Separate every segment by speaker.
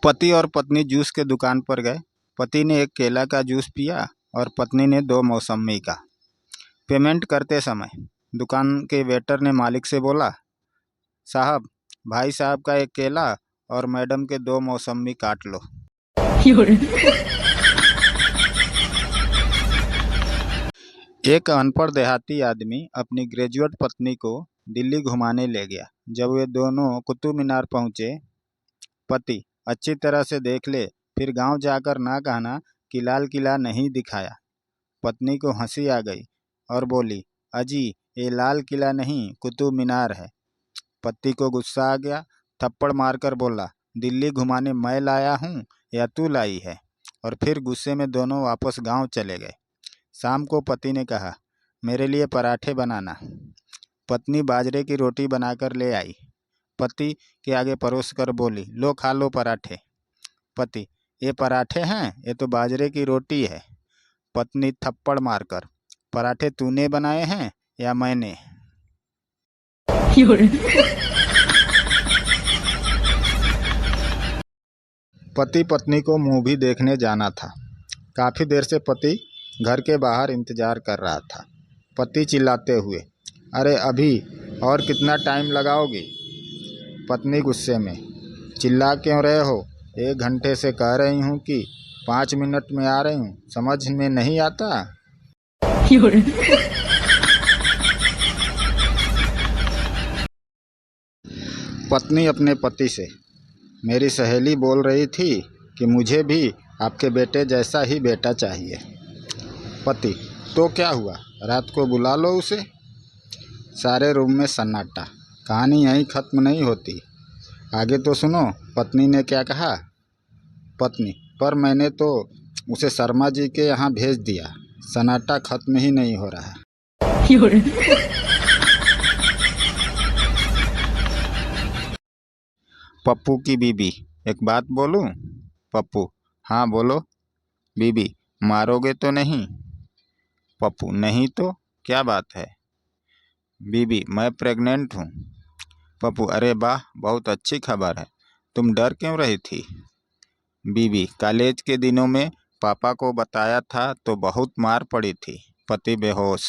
Speaker 1: पति और पत्नी जूस के दुकान पर गए। पति ने एक केला का जूस पिया और पत्नी ने 2 मौसम्मी का। पेमेंट करते समय दुकान के वेटर ने मालिक से बोला, साहब, भाई साहब का एक केला और मैडम के 2 मौसम्मी काट लो। एक अनपढ़ देहाती आदमी अपनी ग्रेजुएट पत्नी को दिल्ली घुमाने ले गया। जब वे दोनों कुतुब मीनार पहुंचे, पति, अच्छी तरह से देख ले, फिर गांव जाकर ना कहना कि लाल किला नहीं दिखाया। पत्नी को हंसी आ गई और बोली, अजी, ये लाल किला नहीं, कुतुब मीनार है। पति को गुस्सा आ गया, थप्पड़ मारकर बोला, दिल्ली घुमाने मैं लाया हूँ या तू लाई है? और फिर गुस्से में दोनों वापस गांव चले गए। शाम को पति ने कहा, मेरे लिए पराठे बनाना। पत्नी बाजरे की रोटी बनाकर ले आई। पति के आगे परोस कर बोली, लो खा लो पराठे। पति, ये पराठे हैं, ये तो बाजरे की रोटी है। पत्नी थप्पड़ मारकर, पराठे तूने बनाए हैं या मैंने? पति पत्नी को मूवी देखने जाना था। काफ़ी देर से पति घर के बाहर इंतजार कर रहा था। पति चिल्लाते हुए, अरे अभी और कितना टाइम लगाओगी? पत्नी गुस्से में, चिल्ला क्यों रहे हो? 1 घंटे से कह रही हूँ कि 5 मिनट में आ रही हूँ, समझ में नहीं आता? पत्नी अपने पति से, मेरी सहेली बोल रही थी कि मुझे भी आपके बेटे जैसा ही बेटा चाहिए। पति, तो क्या हुआ, रात को बुला लो उसे। सारे रूम में सन्नाटा। कहानी यहीं ख़त्म नहीं होती, आगे तो सुनो। पत्नी ने क्या कहा? पत्नी, पर मैंने तो उसे शर्मा जी के यहाँ भेज दिया। सन्नाटा ख़त्म ही नहीं हो रहा। पप्पू की बीबी, एक बात बोलूं? पप्पू, हाँ बोलो। बीबी, मारोगे तो नहीं? पप्पू, नहीं तो क्या बात है? बीबी, मैं प्रेग्नेंट हूँ। पप्पू, अरे वाह, बहुत अच्छी खबर है। तुम डर क्यों रही थी? बीबी, कॉलेज के दिनों में पापा को बताया था तो बहुत मार पड़ी थी। पति बेहोश।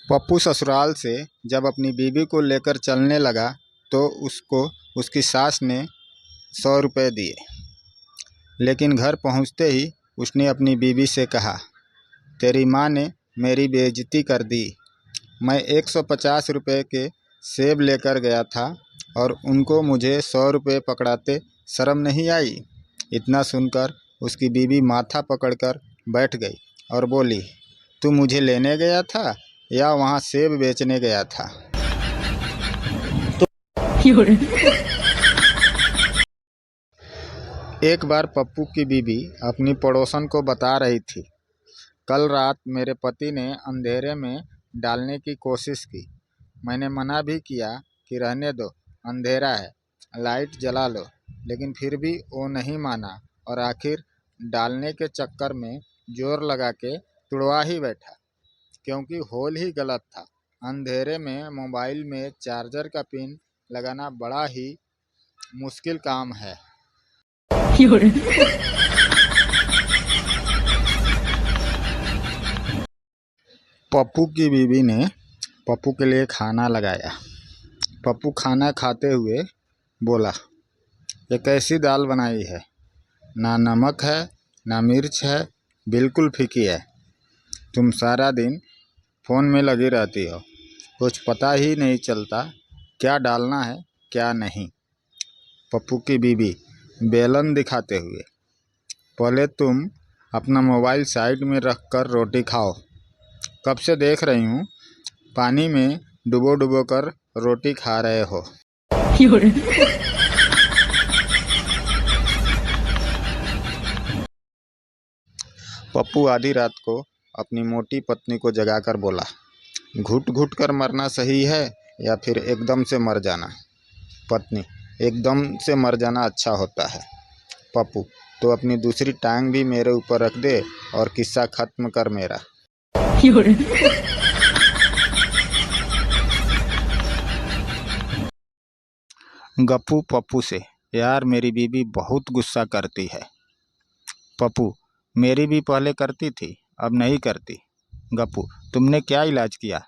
Speaker 1: पप्पू ससुराल से जब अपनी बीवी को लेकर चलने लगा तो उसको उसकी सास ने 100 रुपये दिए। लेकिन घर पहुंचते ही उसने अपनी बीवी से कहा, तेरी माँ ने मेरी बेइज्जती कर दी। मैं 150 रुपये के सेब लेकर गया था और उनको मुझे 100 रुपये पकड़ाते शर्म नहीं आई। इतना सुनकर उसकी बीवी माथा पकड़कर बैठ गई और बोली, तू मुझे लेने गया था या वहाँ सेब बेचने गया था? एक बार पप्पू की बीवी अपनी पड़ोसन को बता रही थी, कल रात मेरे पति ने अंधेरे में डालने की कोशिश की। मैंने मना भी किया कि रहने दो, अंधेरा है, लाइट जला लो, लेकिन फिर भी वो नहीं माना और आखिर डालने के चक्कर में जोर लगा के तुड़वा ही बैठा, क्योंकि होल ही गलत था। अंधेरे में मोबाइल में चार्जर का पिन लगाना बड़ा ही मुश्किल काम है। पप्पू की बीवी ने पप्पू के लिए खाना लगाया। पप्पू खाना खाते हुए बोला, ये कैसी दाल बनाई है? ना नमक है, ना मिर्च है, बिल्कुल फीकी है। तुम सारा दिन फ़ोन में लगी रहती हो, कुछ पता ही नहीं चलता क्या डालना है क्या नहीं। पप्पू की बीवी बेलन दिखाते हुए, पहले तुम अपना मोबाइल साइड में रख कर रोटी खाओ। कब से देख रही हूँ पानी में डुबो डुबो कर रोटी खा रहे हो। पप्पू आधी रात को अपनी मोटी पत्नी को जगाकर बोला, घुट घुट कर मरना सही है या फिर एकदम से मर जाना? पत्नी, एकदम से मर जाना अच्छा होता है। पप्पू, तो अपनी दूसरी टांग भी मेरे ऊपर रख दे और किस्सा खत्म कर मेरा। गप्पू पप्पू से, यार मेरी बीवी बहुत गुस्सा करती है। पप्पू, मेरी भी पहले करती थी, अब नहीं करती। गप्पू, तुमने क्या इलाज किया?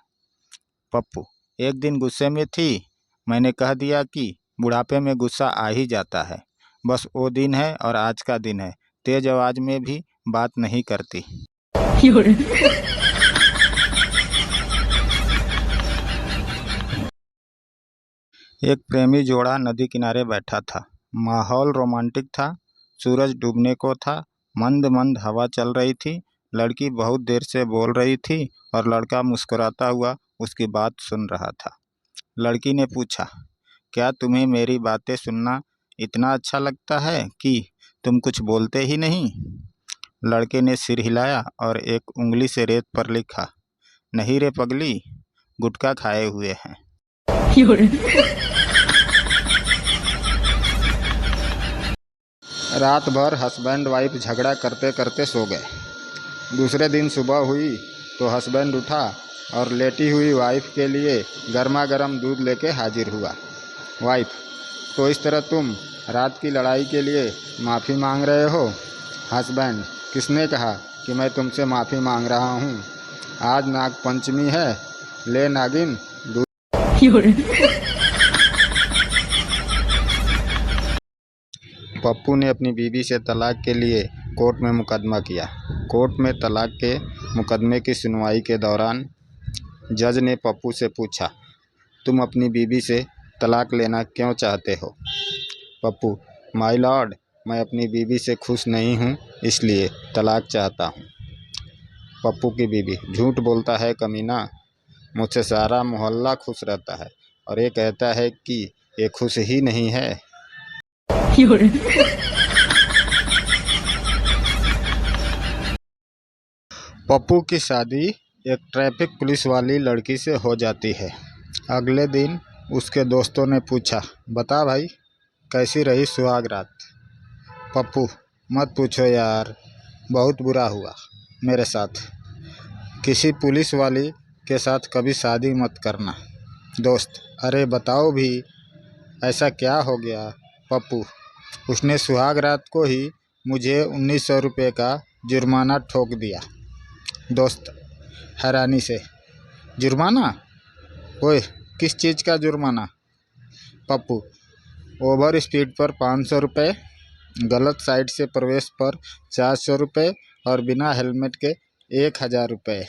Speaker 1: पप्पू, एक दिन गुस्से में थी, मैंने कह दिया कि बुढ़ापे में गुस्सा आ ही जाता है, बस वो दिन है और आज का दिन है। तेज आवाज में भी बात नहीं करती। एक प्रेमी जोड़ा नदी किनारे बैठा था। माहौल रोमांटिक था। सूरज डूबने को था। मंद मंद हवा चल रही थी। लड़की बहुत देर से बोल रही थी और लड़का मुस्कुराता हुआ उसकी बात सुन रहा था। लड़की ने पूछा, क्या तुम्हें मेरी बातें सुनना इतना अच्छा लगता है कि तुम कुछ बोलते ही नहीं? लड़के ने सिर हिलाया और एक उंगली से रेत पर लिखा, नहीं रे पगली, गुटखा खाए हुए हैं। रात भर हस्बैंड वाइफ झगड़ा करते करते सो गए। दूसरे दिन सुबह हुई तो हस्बैंड उठा और लेटी हुई वाइफ के लिए गर्मा गर्म दूध लेके हाजिर हुआ। वाइफ, तो इस तरह तुम रात की लड़ाई के लिए माफ़ी मांग रहे हो? हस्बैंड, किसने कहा कि मैं तुमसे माफ़ी मांग रहा हूँ? आज नाग पंचमी है, ले नागिन दूध। पप्पू ने अपनी बीवी से तलाक के लिए कोर्ट में मुकदमा किया। कोर्ट में तलाक के मुकदमे की सुनवाई के दौरान जज ने पप्पू से पूछा, तुम अपनी बीवी से तलाक लेना क्यों चाहते हो? पप्पू, माय लॉर्ड, मैं अपनी बीवी से खुश नहीं हूँ, इसलिए तलाक चाहता हूँ। पप्पू की बीवी, झूठ बोलता है कमीना, मुझसे सारा मोहल्ला खुश रहता है और ये कहता है कि ये खुश ही नहीं है। पप्पू की शादी एक ट्रैफिक पुलिस वाली लड़की से हो जाती है। अगले दिन उसके दोस्तों ने पूछा, बता भाई, कैसी रही सुहाग रात? पप्पू, मत पूछो यार, बहुत बुरा हुआ मेरे साथ। किसी पुलिस वाली के साथ कभी शादी मत करना। दोस्त, अरे बताओ भी, ऐसा क्या हो गया? पप्पू, उसने सुहाग रात को ही मुझे 1900 रुपये का जुर्माना ठोक दिया। दोस्त हैरानी से, जुर्माना? ओए, किस चीज़ का जुर्माना? पप्पू, ओवर स्पीड पर 500 रुपये, गलत साइड से प्रवेश पर 400 रुपये और बिना हेलमेट के 1000 रुपये।